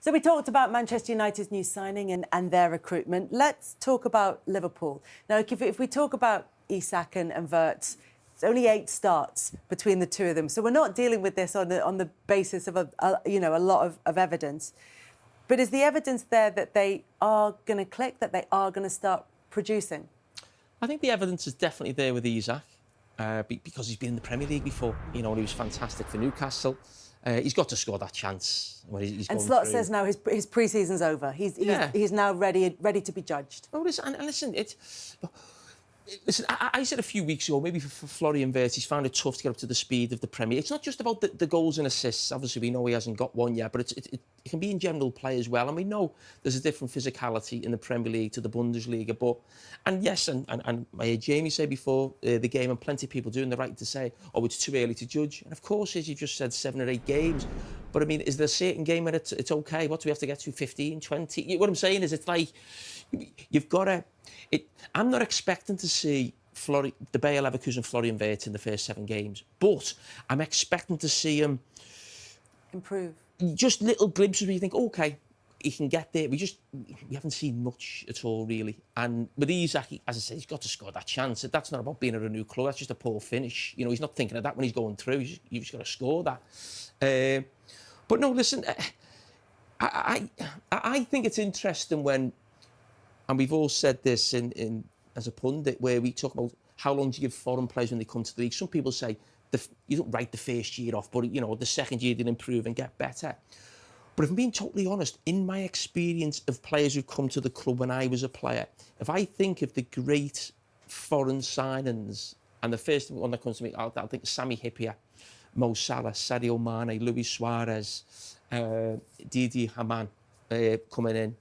So we talked about Manchester United's new signing and their recruitment. Let's talk about Liverpool. Now, if we talk about Isak and Wirtz, it's only 8 starts between the two of them. So we're not dealing with this on the basis of a lot of evidence. But is the evidence there that they are going to click, that they are going to start producing? I think the evidence is definitely there with Isak because he's been in the Premier League before. You know, and he was fantastic for Newcastle. He's got to score that chance. When he's and going Slot through. says now his pre-season's over. He's now ready to be judged. Oh, listen, Listen, I said a few weeks ago, maybe for Florian Wirtz, he's found it tough to get up to the speed of the Premier. It's not just about the goals and assists. Obviously, we know he hasn't got one yet, but it can be in general play as well. And we know there's a different physicality in the Premier League to the Bundesliga. And I heard Jamie say before the game, and plenty of people doing the right to say, oh, it's too early to judge. And of course, as you just said, 7 or 8 games. But I mean, is there a certain game where it's okay? What do we have to get to? 15, 20? What I'm saying is, it's like you've got to. I'm not expecting to see the Bayer Leverkusen Florian Wirtz in the first 7 games, but I'm expecting to see him improve. Just little glimpses where you think, okay, he can get there. We haven't seen much at all, really. And with Isak, as I said, he's got to score that chance. That's not about being at a new club. That's just a poor finish. You know, he's not thinking of that when he's going through. You've just got to score that. But no, listen, I think it's interesting when. And we've all said this in as a pundit, where we talk about how long do you give foreign players when they come to the league. Some people say you don't write the first year off, but you know the second year they'll improve and get better. But if I'm being totally honest, in my experience of players who've come to the club when I was a player, if I think of the great foreign signings, and the first one that comes to me, I'll think Sami Hyypiä, Mo Salah, Sadio Mane, Luis Suarez, Didi Hamann coming in.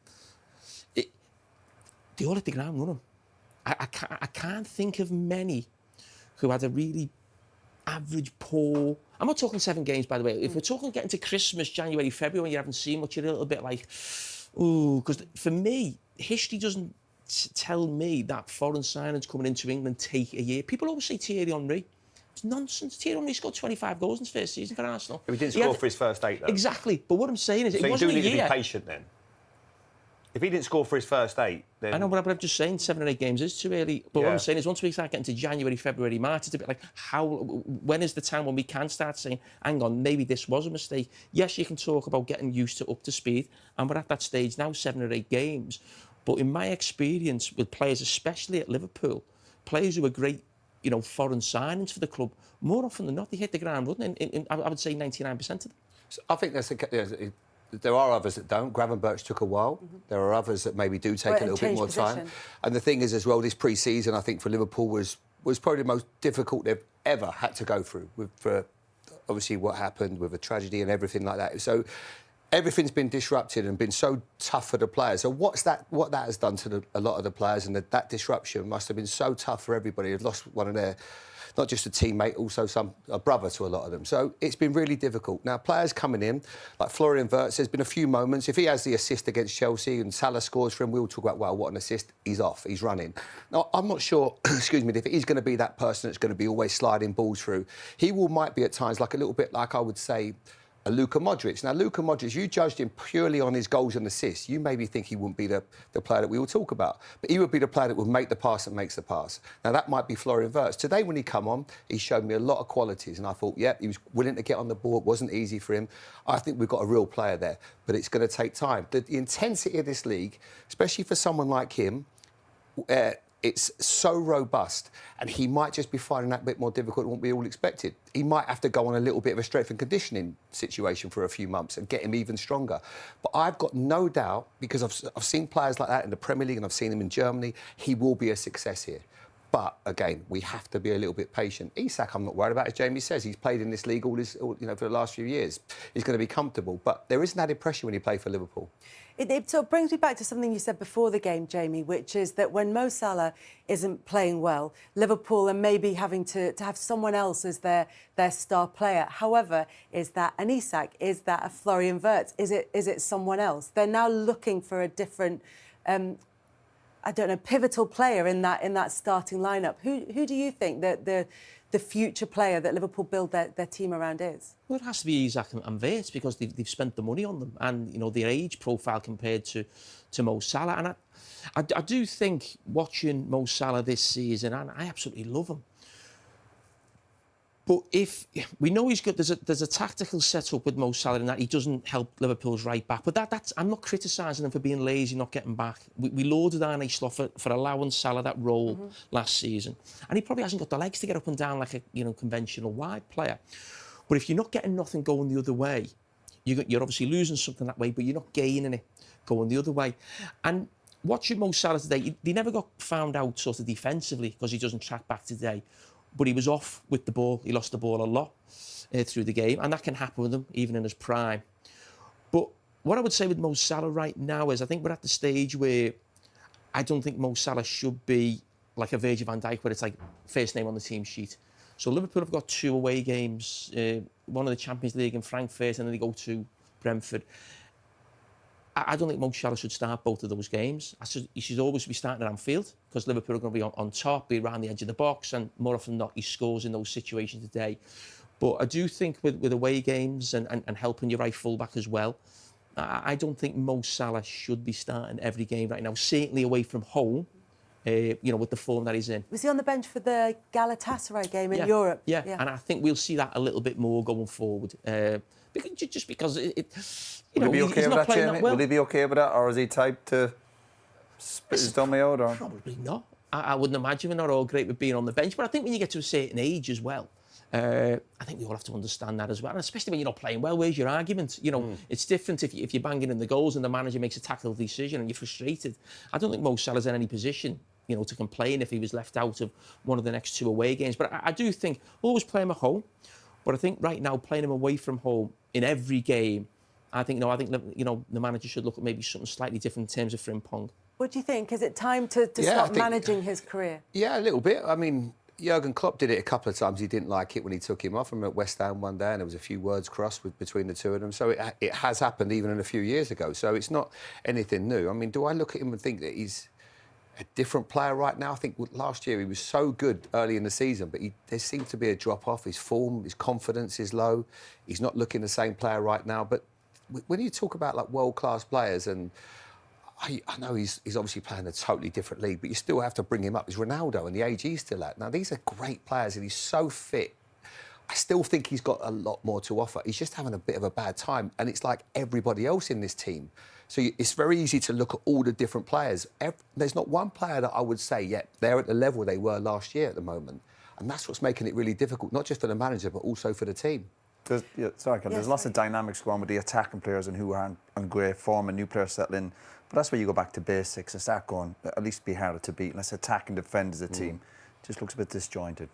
They all hit the ground running. I can't think of many who had a really average, poor... I'm not talking 7 games, by the way. If we're talking getting to Christmas, January, February, when you haven't seen much, you're a little bit like, ooh, because for me, history doesn't tell me that foreign signings coming into England take a year. People always say Thierry Henry. It's nonsense. Thierry Henry scored 25 goals in his first season for Arsenal. He didn't score for his first 8, though. Exactly. But what I'm saying is, so it wasn't a year. So you do need to be patient, then? If he didn't score for his first 8, then... I know, but I'm just saying 7 or 8 games is too early. But what I'm saying is, once we start getting to January, February, March, it's a bit like, when is the time when we can start saying, hang on, maybe this was a mistake? Yes, you can talk about getting used to up to speed, and we're at that stage now, 7 or 8 games. But in my experience with players, especially at Liverpool, players who are great, you know, foreign signings for the club, more often than not, they hit the ground running. I would say 99% of them. So I think there are others that don't. Gravenberch took a while. Mm-hmm. There are others that maybe do take a little bit more time. And the thing is, as well, this pre-season, I think, for Liverpool was probably the most difficult they've ever had to go through, for obviously what happened with a tragedy and everything like that. So everything's been disrupted and been so tough for the players. So what that has done to a lot of the players, and that disruption must have been so tough for everybody. They've lost one of their... not just a teammate, also a brother to a lot of them. So it's been really difficult. Now, players coming in, like Florian Wirtz, there's been a few moments. If he has the assist against Chelsea and Salah scores for him, we'll talk about, wow, what an assist. He's off, he's running. Now, I'm not sure, excuse me, if he's going to be that person that's going to be always sliding balls through. He might be at times like a little bit like, I would say, a Luka Modric. Now, Luka Modric, you judged him purely on his goals and assists. You maybe think he wouldn't be the player that we will talk about, but he would be the player that would make the pass and makes the pass. Now, that might be Florian Wirtz. Today, when he come on, he showed me a lot of qualities, and I thought, yeah, he was willing to get on the ball. It wasn't easy for him. I think we've got a real player there, but it's going to take time. The intensity of this league, especially for someone like him, it's so robust, and he might just be finding that a bit more difficult than what we all expected. He might have to go on a little bit of a strength and conditioning situation for a few months and get him even stronger. But I've got no doubt, because I've seen players like that in the Premier League and I've seen him in Germany, he will be a success here. But, again, we have to be a little bit patient. Isak, I'm not worried about. As Jamie says, he's played in this league for the last few years. He's going to be comfortable. But there isn't that impression when he played for Liverpool. It sort of brings me back to something you said before the game, Jamie, which is that when Mo Salah isn't playing well, Liverpool are maybe having to have someone else as their star player. However, is that an Isak? Is that a Florian Wirtz? Is it someone else? They're now looking for a different... pivotal player in that starting lineup. Who do you think that the future player that Liverpool build their team around is? Well, it has to be Isak and Wirtz because they've spent the money on them, and their age profile compared to Mo Salah. And I do think watching Mo Salah this season, and I absolutely love him. But if we know he's good, there's a tactical setup with Mo Salah in that he doesn't help Liverpool's right back. But that's I'm not criticising him for being lazy, not getting back. We lauded Arne Slot for allowing Salah that role last season, and he probably hasn't got the legs to get up and down like a conventional wide player. But if you're not getting nothing going the other way, you're obviously losing something that way, but you're not gaining it going the other way. And watching Mo Salah today, he never got found out sort of defensively because he doesn't track back today. But he was off with the ball. He lost the ball a lot through the game, and that can happen with him even in his prime. But what I would say with Mo Salah right now is I think we're at the stage where I don't think Mo Salah should be like a Virgil van Dijk, where it's like first name on the team sheet. So Liverpool have got 2 away games, one in the Champions League in Frankfurt, and then they go to Brentford. I don't think Mo Salah should start both of those games. He should always be starting at Anfield because Liverpool are going to be on top, be around the edge of the box, and more often than not, he scores in those situations today. But I do think with away games and helping your right full-back as well, I don't think Mo Salah should be starting every game right now, certainly away from home, with the form that he's in. Was he on the bench for the Galatasaray game in Europe? Yeah, and I think we'll see that a little bit more going forward. Just because Will he be okay with that, Jamie? Will he be okay with that, or is he type to spit his dummy out? Or? Probably not. I wouldn't imagine we're not all great with being on the bench, but I think when you get to a certain age as well, I think we all have to understand that as well, and especially when you're not playing well. Where's your argument? It's different if you're banging in the goals and the manager makes a tactical decision and you're frustrated. I don't think Mo Salah's in any position, to complain if he was left out of one of the next 2 away games. But I do think always play him at home. But I think right now playing him away from home in every game, I think the manager should look at maybe something slightly different in terms of Frimpong. What do you think? Is it time to start managing his career? Yeah, a little bit. I mean, Jurgen Klopp did it a couple of times. He didn't like it when he took him off. I remember at West Ham one day and there was a few words crossed between the two of them. So it has happened even a few years ago. So it's not anything new. I mean, do I look at him and think that he's a different player right now? I think last year he was so good early in the season, but there seems to be a drop-off. His form, his confidence is low. He's not looking the same player right now. But when you talk about like world-class players, and I know he's obviously playing a totally different league, but you still have to bring him up. He's Ronaldo and the age he's still at. Now, these are great players and he's so fit. I still think he's got a lot more to offer. He's just having a bit of a bad time. And it's like everybody else in this team. So it's very easy to look at all the different players. There's not one player that I would say, they're at the level they were last year at the moment. And that's what's making it really difficult, not just for the manager, but also for the team. There's lots of dynamics going with the attacking players and who aren't on great form and new players settling. But that's where you go back to basics and start going, at least be harder to beat. Let's attack and defend as a team. Just looks a bit disjointed.